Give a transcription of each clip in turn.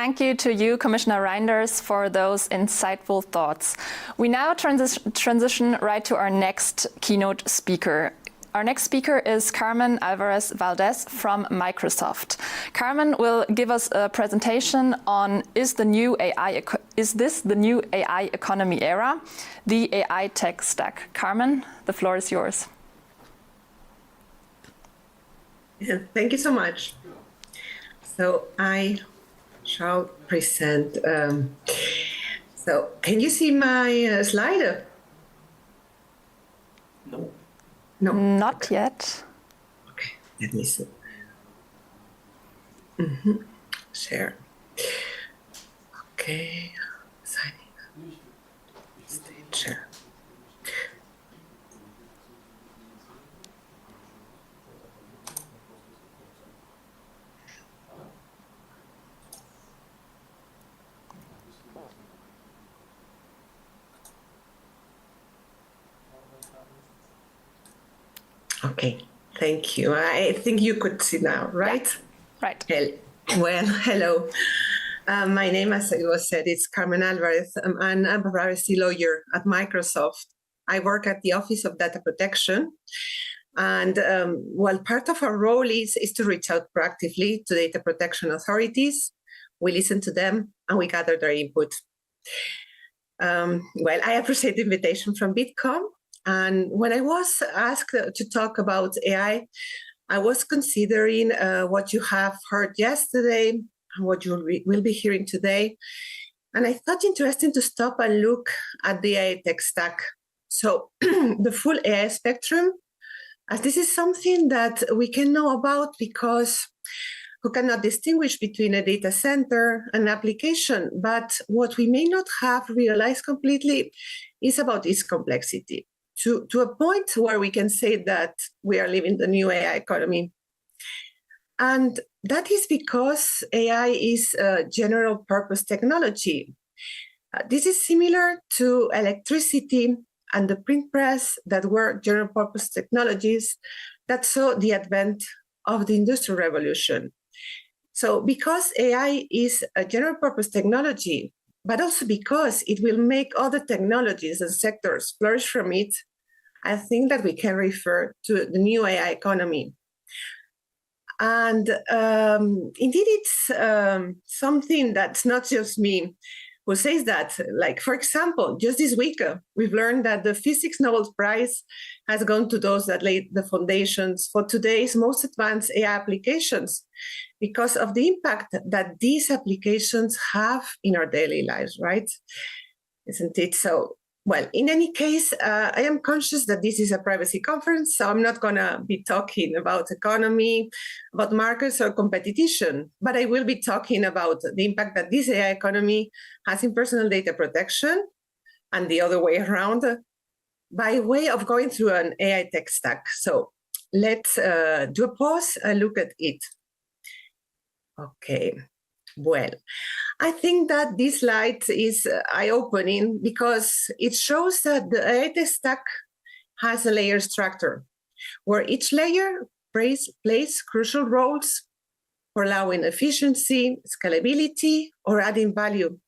Thank you to you, Commissioner Reinders, for those insightful thoughts. We now transition right to our next keynote speaker. Our next speaker is Carmen Alvarez Valdez from Microsoft. Carmen will give us a presentation on is this the new AI economy era, the AI tech stack. Carmen, the floor is yours. Yeah, thank you so much. So I shall present. So can you see my slide? No. No. Not yet. Okay, let me see. Share. Okay. Sign in. Share. Okay, thank you. I think you could see now, right? Yeah. Right. Well, hello. My name, as it was said, is Carmen Alvarez, and I'm a privacy lawyer at Microsoft. I work at the Office of Data Protection. And part of our role is to reach out proactively to data protection authorities. We listen to them and we gather their input. I appreciate the invitation from Bitkom. And when I was asked to talk about AI, I was considering what you have heard yesterday and what you will be hearing today. And I thought interesting to stop and look at the AI tech stack. So the full AI spectrum, as this is something that we can know about because we cannot distinguish between a data center and an application. But what we may not have realized completely is about its complexity. To a point where we can say that we are living the new AI economy. And that is because AI is a general purpose technology. This is similar to electricity and the print press that were general purpose technologies that saw the advent of the Industrial Revolution. So because AI is a general purpose technology, but also because it will make other technologies and sectors flourish from it, I think that we can refer to the new AI economy. And indeed, it's something that's not just me who says that. Like, for example, just this week, we've learned that the Physics Nobel Prize has gone to those that laid the foundations for today's most advanced AI applications because of the impact that these applications have in our daily lives, right? Isn't it? So, well, in any case, I am conscious that this is a privacy conference, so I'm not going to be talking about economy, about markets or competition, but I will be talking about the impact that this AI economy has in personal data protection and the other way around by way of going through an AI tech stack. So let's do a pause and look at it. Okay. Well, I think that this slide is eye-opening because it shows that the AI stack has a layer structure where each layer plays crucial roles for allowing efficiency, scalability, or adding value.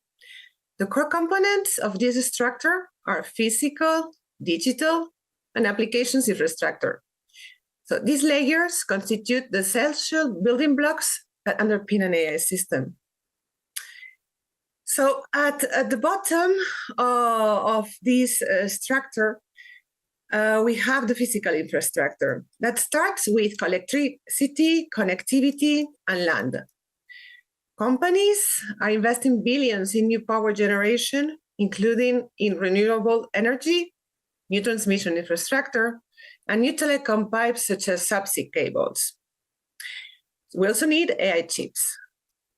The core components of this structure are physical, digital, and applications infrastructure. So these layers constitute the essential building blocks that underpin an AI system. So at the bottom of this structure, we have the physical infrastructure that starts with electricity, connectivity, and land. Companies are investing billions in new power generation, including in renewable energy, new transmission infrastructure, and new telecom pipes such as subsea cables. We also need AI chips.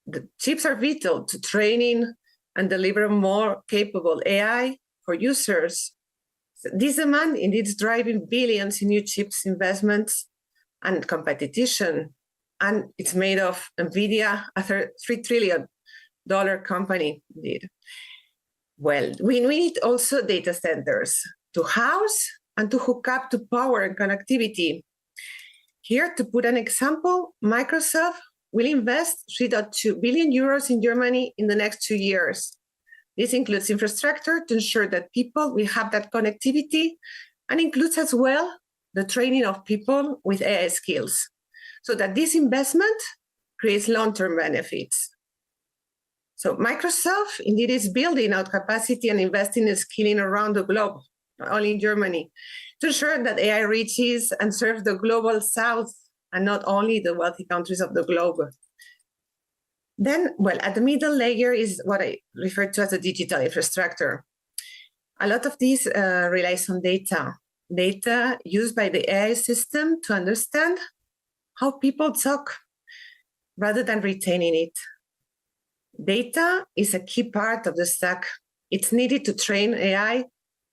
The chips are vital to training and deliver more capable AI for users. So this demand indeed is driving billions in new chips investments and competition. And it's made of NVIDIA, a $3 trillion company indeed. Well, we need also data centers to house and to hook up to power and connectivity. Here, to put an example, Microsoft will invest 3.2 billion euros in Germany in the next 2 years. This includes infrastructure to ensure that people will have that connectivity, and includes as well the training of people with AI skills, so that this investment creates long-term benefits. So Microsoft indeed is building out capacity and investing in skilling around the globe, not only in Germany, to ensure that AI reaches and serves the global south and not only the wealthy countries of the globe. Then, well, at the middle layer is what I refer to as a digital infrastructure. A lot of this relies on data used by the AI system to understand how people talk rather than retaining it. Data is a key part of the stack. It's needed to train AI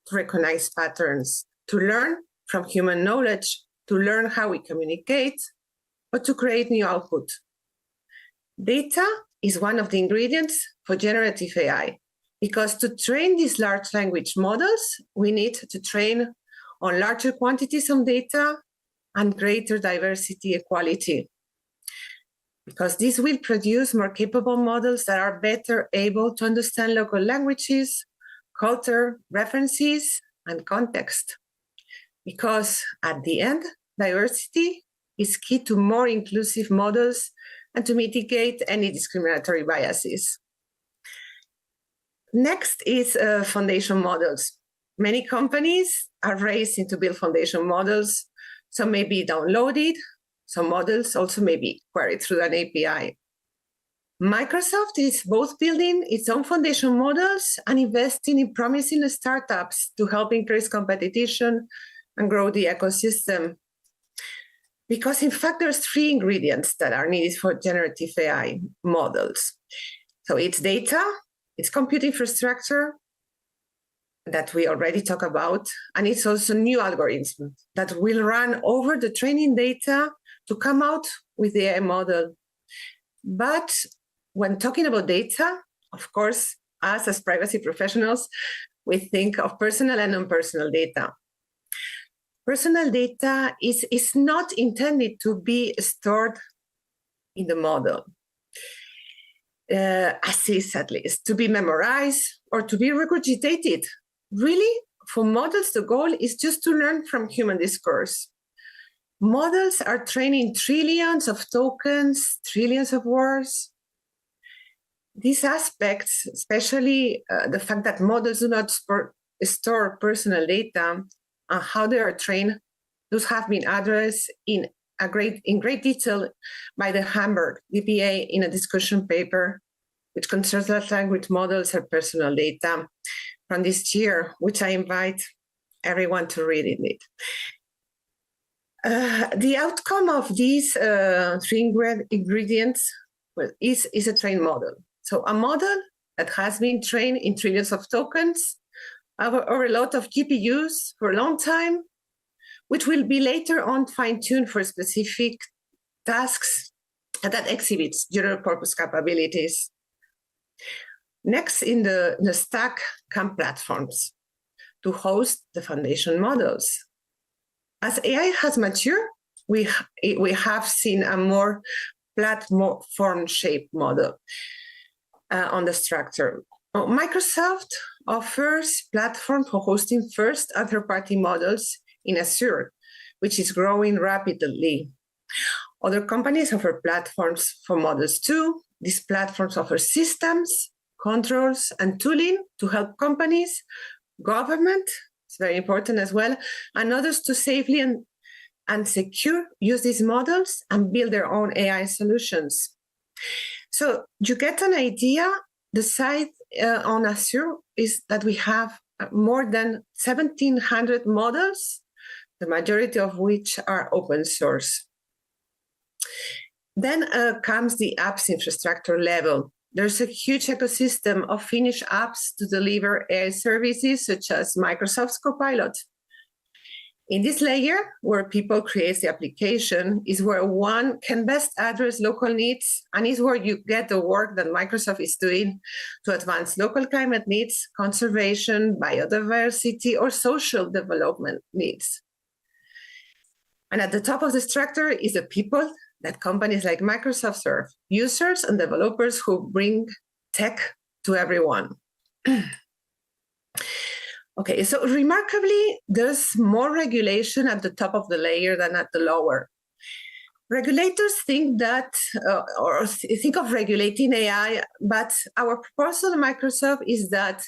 to recognize patterns, to learn from human knowledge, to learn how we communicate, or to create new output. Data is one of the ingredients for generative AI, because to train these large language models, we need to train on larger quantities of data and greater diversity and quality, because this will produce more capable models that are better able to understand local languages, culture, references, and context. Because at the end, diversity is key to more inclusive models and to mitigate any discriminatory biases. Next is foundation models. Many companies are racing to build foundation models. Some may be downloaded. Some models also may be queried through an API. Microsoft is both building its own foundation models and investing in promising startups to help increase competition and grow the ecosystem. Because in fact, there's 3 ingredients that are needed for generative AI models. So it's data, it's compute infrastructure that we already talked about, and it's also new algorithms that will run over the training data to come out with the AI model. But when talking about data, of course, us as privacy professionals, we think of personal and non-personal data. Personal data is not intended to be stored in the model, as is at least, to be memorized or to be regurgitated. Really, for models, the goal is just to learn from human discourse. Models are training trillions of tokens, trillions of words. These aspects, especially the fact that models do not store personal data and how they are trained, those have been addressed in great detail by the Hamburg DPA in a discussion paper which concerns large language models and personal data from this year, which I invite everyone to read it. The outcome of these 3 ingredients is a trained model. So a model that has been trained in trillions of tokens over a lot of GPUs for a long time, which will be later on fine-tuned for specific tasks that exhibits general purpose capabilities. Next in the stack come platforms to host the foundation models. As AI has matured, we have seen a more platform-shaped model on the structure. Microsoft offers platform for hosting first and third-party models in Azure, which is growing rapidly. Other companies offer platforms for models too. These platforms offer systems, controls, and tooling to help companies, government, it's very important as well, and others to safely and secure use these models and build their own AI solutions. So you get an idea. The site on Azure is that we have more than 1,700 models, the majority of which are open source. Then comes the apps infrastructure level. There's a huge ecosystem of finished apps to deliver AI services, such as Microsoft's Copilot. In this layer, where people create the application, is where one can best address local needs, and is where you get the work that Microsoft is doing to advance local climate needs, conservation, biodiversity, or social development needs. And at the top of the structure is the people that companies like Microsoft serve users and developers who bring tech to everyone. Okay, so remarkably, there's more regulation at the top of the layer than at the lower. Regulators think that, or think of regulating AI, but our proposal at Microsoft is that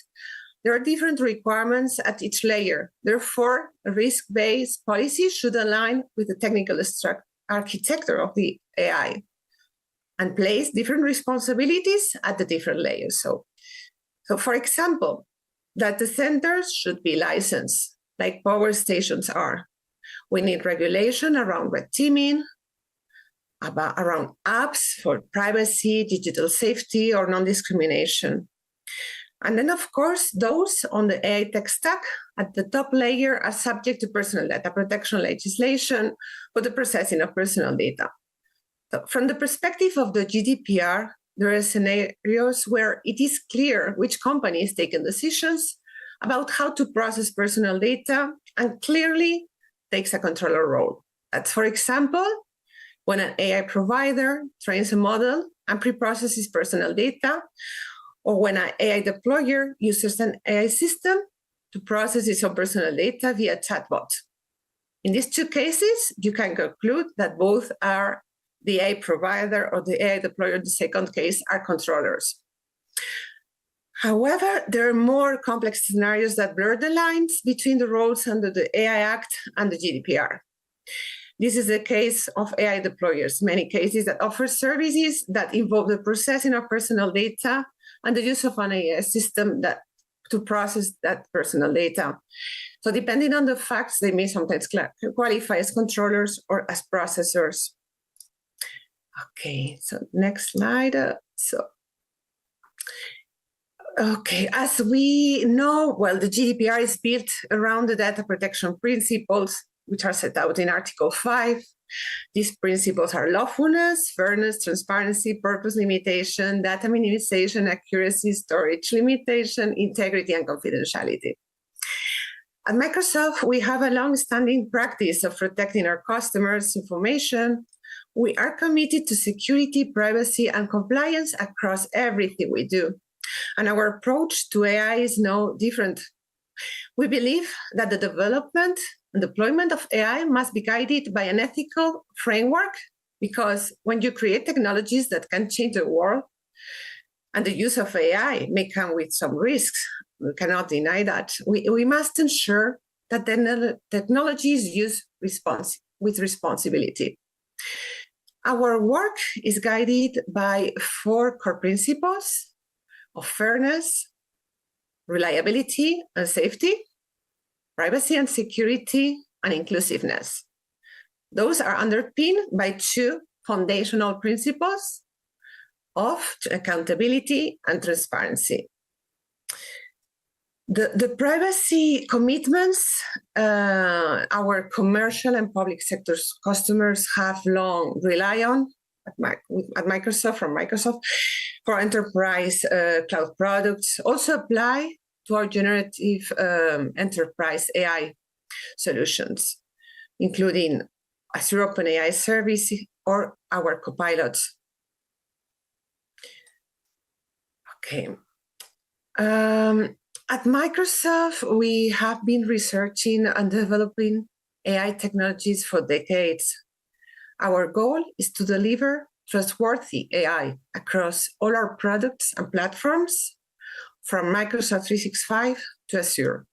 there are different requirements at each layer. Therefore, a risk-based policy should align with the technical architecture of the AI and place different responsibilities at the different layers. So for example, data centers should be licensed, like power stations are. We need regulation around red teaming, around apps for privacy, digital safety, or non-discrimination. And then, of course, those on the AI tech stack at the top layer are subject to personal data protection legislation for the processing of personal data. So from the perspective of the GDPR, there are scenarios where it is clear which companies take decisions about how to process personal data and clearly takes a controller role. That's, for example, when an AI provider trains a model and pre-processes personal data, or when an AI deployer uses an AI system to process its own personal data via chatbot. In these two cases, you can conclude that both are the AI provider or the AI deployer, the second case, are controllers. However, there are more complex scenarios that blur the lines between the roles under the AI Act and the GDPR. This is the case of AI deployers, many cases that offer services that involve the processing of personal data and the use of an AI system to process that personal data. So depending on the facts, they may sometimes qualify as controllers or as processors. Okay, so next slide. Okay, as we know, well, the GDPR is built around the data protection principles, which are set out in Article 5. These principles are lawfulness, fairness, transparency, purpose limitation, data minimization, accuracy, storage limitation, integrity, and confidentiality. At Microsoft, we have a long-standing practice of protecting our customers' information. We are committed to security, privacy, and compliance across everything we do. And our approach to AI is no different. We believe that the development and deployment of AI must be guided by an ethical framework, because when you create technologies that can change the world, and the use of AI may come with some risks, we cannot deny that, we must ensure that the technology is used with responsibility. Our work is guided by 4 core principles of fairness, reliability and safety, privacy and security, and inclusiveness. Those are underpinned by 2 foundational principles of accountability and transparency. The privacy commitments our commercial and public sector customers have long relied on at Microsoft, from Microsoft, for enterprise cloud products also apply to our generative enterprise AI solutions, including Azure OpenAI service or our copilots. Okay. At Microsoft, we have been researching and developing AI technologies for decades. Our goal is to deliver trustworthy AI across all our products and platforms, from Microsoft 365 to Azure.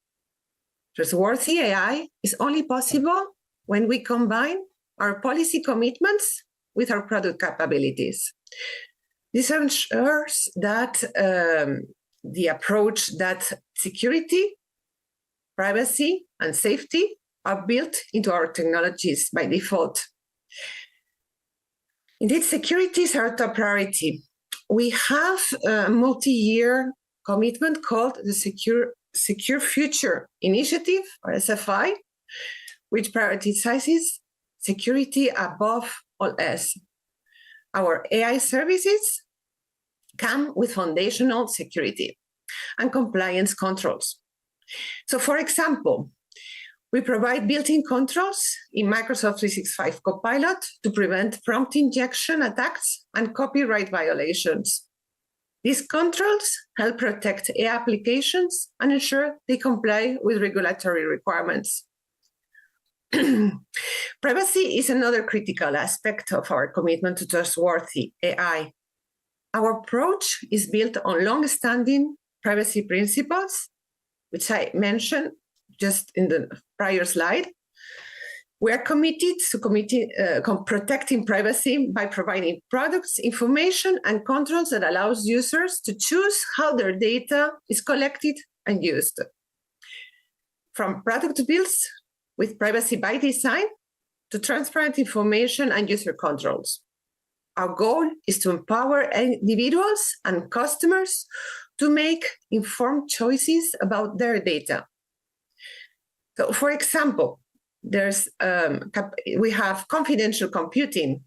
Trustworthy AI is only possible when we combine our policy commitments with our product capabilities. This ensures that the approach that security, privacy, and safety are built into our technologies by default. Indeed, security is our top priority. We have a multi-year commitment called the Secure Future Initiative, or SFI, which prioritizes security above all else. Our AI services come with foundational security and compliance controls. So, for example, We provide built-in controls in Microsoft 365 Copilot to prevent prompt injection attacks and copyright violations. These controls help protect AI applications and ensure they comply with regulatory requirements. Privacy is another critical aspect of our commitment to trustworthy AI. Our approach is built on long-standing privacy principles, which I mentioned just in the prior slide. We are committed to protecting privacy by providing products, information, and controls that allows users to choose how their data is collected and used. From product builds with privacy by design to transparent information and user controls. Our goal is to empower individuals and customers to make informed choices about their data. So, for example, we have confidential computing.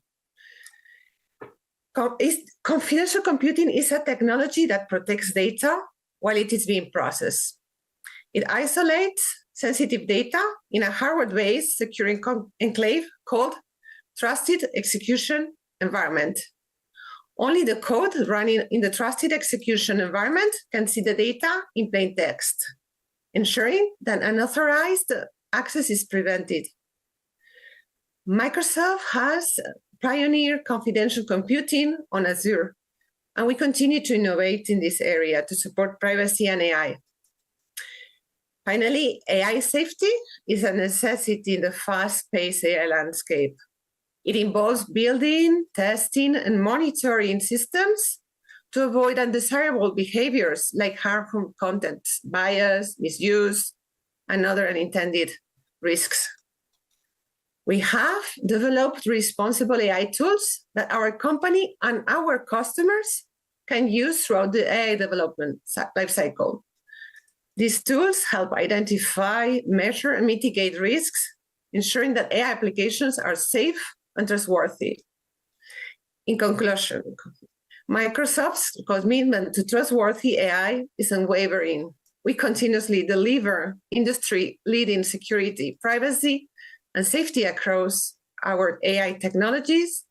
Confidential computing is a technology that protects data while it is being processed. It isolates sensitive data in a hardware-based secure enclave called Trusted Execution Environment. Only the code running in the trusted execution environment can see the data in plain text, ensuring that unauthorized access is prevented. Microsoft has pioneered confidential computing on Azure, and we continue to innovate in this area to support privacy and AI. Finally, AI safety is a necessity in the fast-paced AI landscape. It involves building, testing, and monitoring systems to avoid undesirable behaviors like harmful content, bias, misuse, and other unintended risks. We have developed responsible AI tools that our company and our customers can use throughout the AI development lifecycle. These tools help identify, measure, and mitigate risks, ensuring that AI applications are safe and trustworthy. In conclusion, Microsoft's commitment to trustworthy AI is unwavering. We continuously deliver industry-leading security, privacy, and safety across our AI technologies.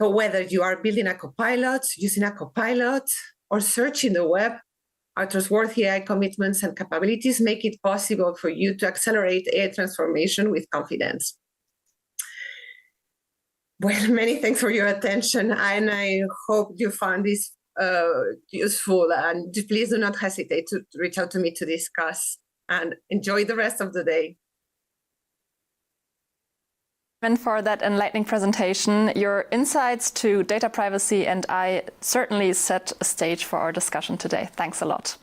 So whether you are building a Copilot, using a Copilot, or searching the web, our trustworthy AI commitments and capabilities make it possible for you to accelerate AI transformation with confidence. Well, many thanks for your attention, and I hope you found this useful. And please do not hesitate to reach out to me to discuss, and enjoy the rest of the day. And for that enlightening presentation, your insights to data privacy and I certainly set a stage for our discussion today. Thanks a lot.